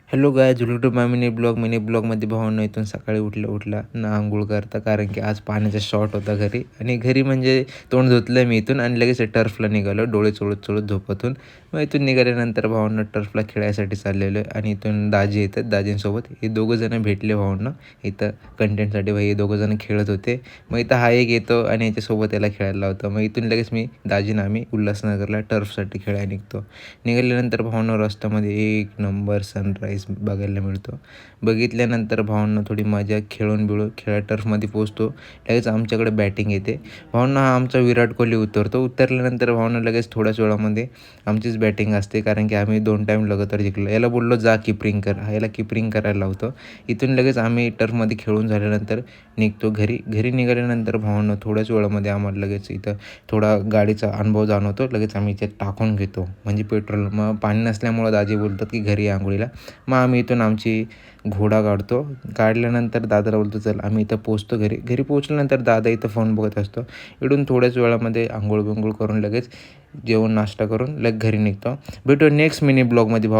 Hello guys, welcome to my mini ब्लॉगमध्ये भावांनो, इथून सकाळी उठल्या ना आंघोळ करता, कारण की आज पाण्याचा शॉर्ट होता घरी. आणि घरी म्हणजे तोंड धुतलं मी इथून आणि लगेच टर्फला निघालो, डोळे चोळत झोपतून. मग इथून निघाल्यानंतर भावांनो टर्फला खेळायसाठी चाललेलो आहे. आणि इथून दाजी येतात, दाजींसोबत हे दोघंजणं भेटले भावांनो इथं कंटेंटसाठी. हे दोघंजणं खेळत होते. मग इथं हा एक येतो आणि याच्यासोबत याला खेळायला लावतो. मग इथून लगेच मी दाजीनं आम्ही उल्हासनगरला टर्फसाठी खेळायला निघतो. निघाल्यानंतर भावांनो रस्त्यामध्ये एक नंबर सनराईज बघायला मिळतो. बघितल्यानंतर भावांना थोडी मजा खेळा टर्फमध्ये पोहोचतो. लगेच आमच्याकडे बॅटिंग येते. भावांना हा आमचा विराट कोहली उतरतो. उतरल्यानंतर भावांना लगेच थोड्याच वेळामध्ये आमचीच बॅटिंग असते, कारण की आम्ही 2 टाईम लगातार जिंकलो. याला बोललो जा कीपरिंग कर, याला कीपरिंग करायला लावतो. इथून लगेच आम्ही टर्फमध्ये खेळून झाल्यानंतर निघतो घरी निघाल्यानंतर भावांना थोड्याच वेळामध्ये आम्हाला लगेच इथं थोडा गाडीचा अनुभव जाणवतो. लगेच आम्ही इथे टाकून घेतो, म्हणजे पेट्रोल. मग पाणी नसल्यामुळं दाजी बोलतात की घरी या आंघोळीला. मग आम्ही इथून आमची घोडा काढतो. काढल्यानंतर दादाला बोलतो चल आम्ही इथं पोचतो घरी पोचल्यानंतर दादा इथं फोन बघत असतो. इकडून थोड्याच वेळामध्ये आंघोळ करून लगेच जेवण नाश्ता करून घरी निघतो. भेटू नेक्स्ट मिनी ब्लॉगमध्ये भाव.